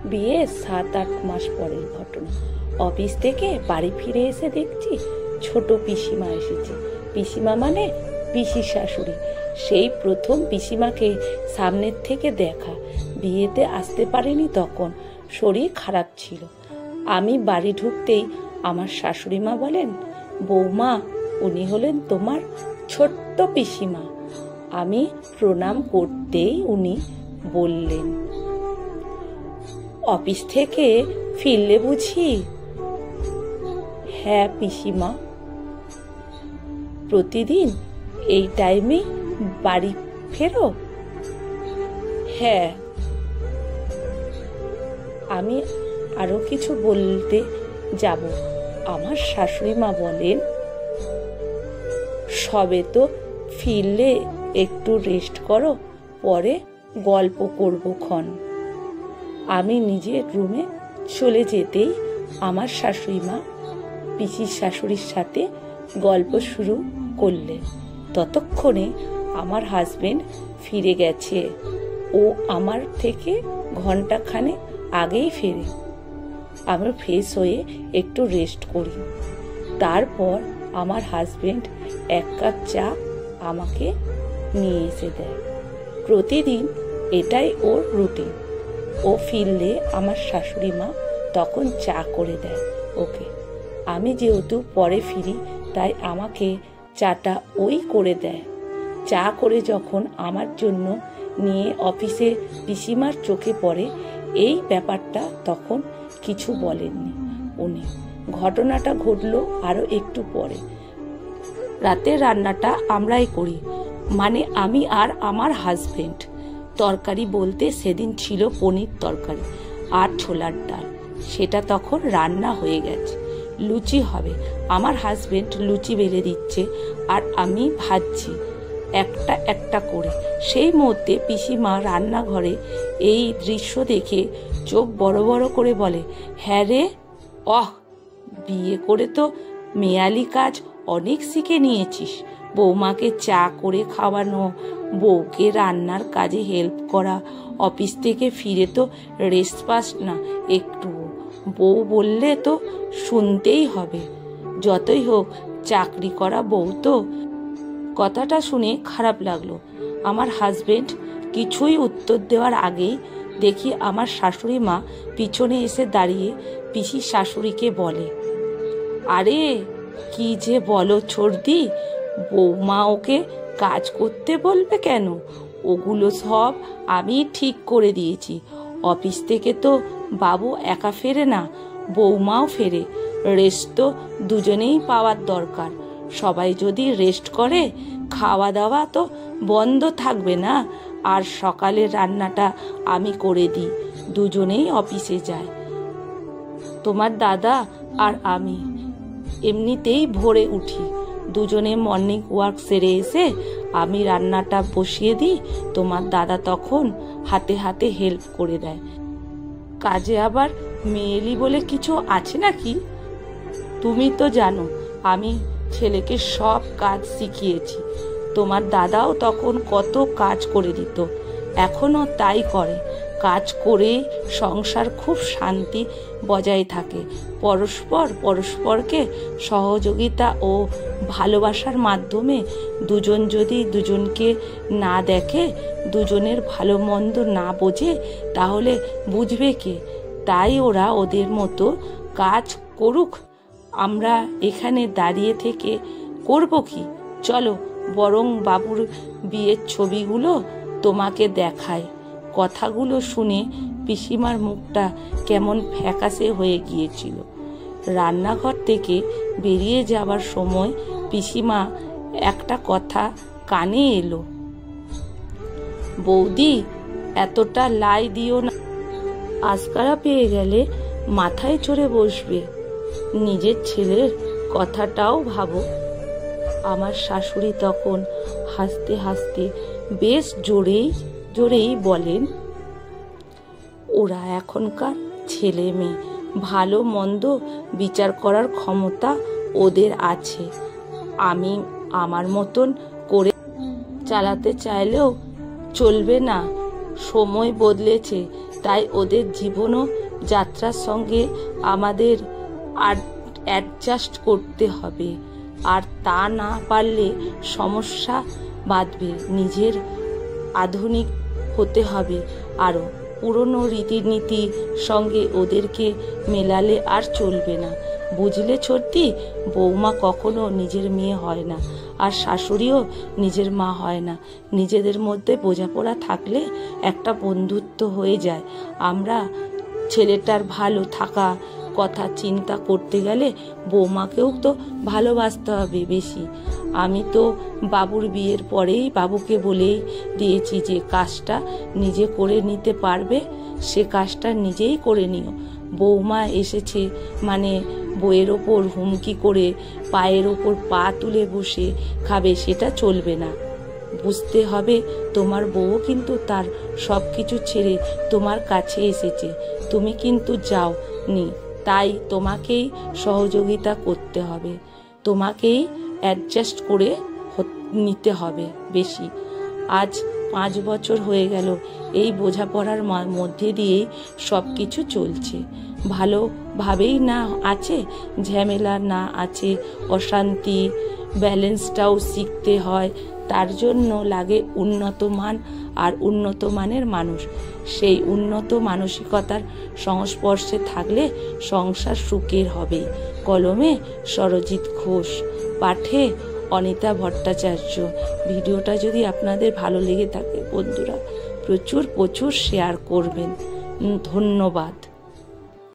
বিয়ে 7-8 মাস পরের ঘটনা। অফিস থেকে বাড়ি ফিরে এসে দেখছি ছোট পিসিমা এসেছে। পিসিমা মানে পিসির শাশুড়ি। সেই প্রথম পিসিমাকে সামনের থেকে দেখা। বিয়েতে আসতে পারেনি, তখন শরীর খারাপ ছিল। আমি বাড়ি ঢুকতেই আমার শাশুড়ি মা বলেন, বৌমা, উনি হলেন তোমার ছোট্ট পিসিমা। আমি প্রণাম করতেই উনি বললেন, অফিস থেকে ফিরলে বুঝি? হ্যাঁ পিসিমা। প্রতিদিন এই টাইমে বাড়ি ফেরো? হ্যাঁ। আমি আরো কিছু বলতে যাব, আমার শাশুড়ি মা বলেন, সবে তো ফিরলে, একটু রেস্ট করো, পরে গল্প করব ক্ষণ। আমি নিজের রুমে চলে যেতেই আমার শাশুড়ি মা পিসির শাশুড়ির সাথে গল্প শুরু করলেন। ততক্ষণে আমার হাজবেন্ড ফিরে গেছে। ও আমার থেকে ঘন্টাখানেক আগেই ফেরে। আমি ফ্রেশ হয়ে একটু রেস্ট করি। তারপর আমার হাজবেন্ড 1 কাপ চা আমাকে নিয়ে এসে দেয়। প্রতিদিন এটাই ওর রুটিন। ও ফিরলে আমার শাশুড়ি মা তখন চা করে দেয় ওকে। আমি যেহেতু পরে ফিরি, তাই আমাকে চাটা ওই করে দেয়। চা করে যখন আমার জন্য নিয়ে অফিসে পিসিমার চোখে পড়ে এই ব্যাপারটা, তখন কিছু বলেননি উনি। ঘটনাটা ঘটলো আরো একটু পরে। রাতের রান্নাটা আমরাই করি, মানে আমি আর আমার হাজবেন্ড। তরকারি বলতে সেদিন ছিল পনির তরকারি আর ছোলার ডাল। সেটা তখন রান্না হয়ে গেছে। লুচি হবে। আমার হাজবেন্ড লুচি বেলে দিচ্ছে আর আমি ভাজছি একটা একটা করে। সেই মুহূর্তে পিসিমা রান্নাঘরে এই দৃশ্য দেখে চোখ বড় বড় করে বলে, হ্যাঁ রে, বিয়ে করে তো মেয়ালি কাজ অনেক শিখে নিয়েছিস। বৌমাকে চা করে খাওয়ানো, বউকে রান্নার কাজে হেল্প করা, অফিস থেকে ফিরে তো রেস্ট পাস না একটু। বউ বললে তো শুনতেই হবে, যতই হোক চাকরি করা বউ তো। কথাটা শুনে খারাপ লাগলো। আমার হাজবেন্ড কিছুই উত্তর দেওয়ার আগেই দেখি আমার শাশুড়ি মা পিছনে এসে দাঁড়িয়ে পিসির শাশুড়িকে বলে, আরে কি যে বলো ছোড়দি, বৌমা ওকে কাজ করতে বলবে কেন? ওগুলো সব আমি ঠিক করে দিয়েছি। অফিস থেকে তো বাবু একা ফেরে না, বৌমাও ফেরে। রেস্ট তো দুজনেই পাওয়ার দরকার। সবাই যদি রেস্ট করে, খাওয়া দাওয়া তো বন্ধ থাকবে না। আর সকালের রান্নাটা আমি করে দিই, দুজনেই অফিসে যায়। তোমার দাদা আর আমি এমনিতেই ভোরে উঠি, দুজনে মর্নিং ওয়াক সেরে এসে আমি রান্নাটা বসিয়ে দিই। তোমার দাদা তখন হাতে হাতে হেল্প করে দেয়। কাজে আবার মেয়েলি বলে কিছু আছে নাকি? তুমি তো জানো আমি ছেলেকে সব কাজ শিখিয়েছি। তোমার দাদাও তখন কত কাজ করে দিত, এখনো তাই করে। কাজ করে সংসার খুব শান্তি বজায় থাকে। পরস্পরকে সহযোগিতা ও ভালোবাসার মাধ্যমে দুজন যদি দুজনকে না দেখে, দুজনের ভালো মন্দ না বোঝে, তাহলে বুঝবে কে? তাই ওরা ওদের মতো কাজ করুক, আমরা এখানে দাঁড়িয়ে থেকে করব কি? চলো বরং বাবুর বিয়ের ছবিগুলো তোমাকে দেখায়। কথাগুলো শুনে পিসিমার মুখটা কেমন ফ্যাকাশে হয়ে গিয়েছিল। রান্নাঘর থেকে বেরিয়ে যাবার সময় পিসিমা একটা কথা কানে এলো, বৌদি এতটা লাই দিও না, আজকারা পেয়ে গেলে মাথায় চড়ে বসবে। নিজের ছেলের কথাটাও ভাবো। আমার শাশুড়ি তখন হাসতে হাসতে বেশ জোরেই বলেন, ওরা এখনকার ছেলে মেয়ে, ভালো মন্দ বিচার করার ক্ষমতা ওদের আছে। আমি আমার মতন করে চালাতে চাইলেও চলবে না। সময় বদলেছে, তাই ওদের জীবনও যাত্রার সঙ্গে আমাদের অ্যাডজাস্ট করতে হবে। আর তা না পারলে সমস্যা বাঁধবে। নিজের আধুনিক হতে হবে আরও। পুরনো রীতিনীতি সঙ্গে ওদেরকে মেলালে আর চলবে না, বুঝলে ছোট্টি? বৌমা কখনো নিজের মেয়ে হয় না, আর শাশুড়িও নিজের মা হয় না। নিজেদের মধ্যে বোঝাপড়া থাকলে একটা বন্ধুত্ব হয়ে যায়। আমরা ছেলেটার ভালো থাকা কথা চিন্তা করতে গেলে বৌমাকেও তো ভালোবাসতে হবে বেশি। আমি তো বাবুর বিয়ের পরেই বাবুকে বলেই দিয়েছি যে কাজটা নিজে করে নিতে পারবে সে কাজটা নিজেই করে নিও। বৌমা এসেছে মানে বইয়ের ওপর হুমকি করে পায়ের ওপর পা তুলে বসে খাবে, সেটা চলবে না। বুঝতে হবে তোমার বউ কিন্তু তার সব কিছু ছেড়ে তোমার কাছে এসেছে, তুমি কিন্তু যাও নি। তাই তোমাকেই সহযোগিতা করতে হবে, তোমাকেই অ্যাডজাস্ট করে নিতে হবে বেশি। আজ 5 বছর হয়ে গেল এই বোঝাপড়ার মধ্যে দিয়েই সব কিছু চলছে। ভালোভাবেই না আছে, ঝামেলা না আছে, অশান্তি। ব্যালেন্সটাও শিখতে হয়, তার জন্য লাগে উন্নত মান আর উন্নত মানের মানুষ। সেই উন্নত মানসিকতার সংস্পর্শে থাকলে সংসার সুখের হবে। কলমে সরজিৎ ঘোষ, পাঠে অনিতা ভট্টাচার্য। ভিডিওটা যদি আপনাদের ভালো লেগে থাকে বন্ধুরা প্রচুর শেয়ার করবেন। ধন্যবাদ।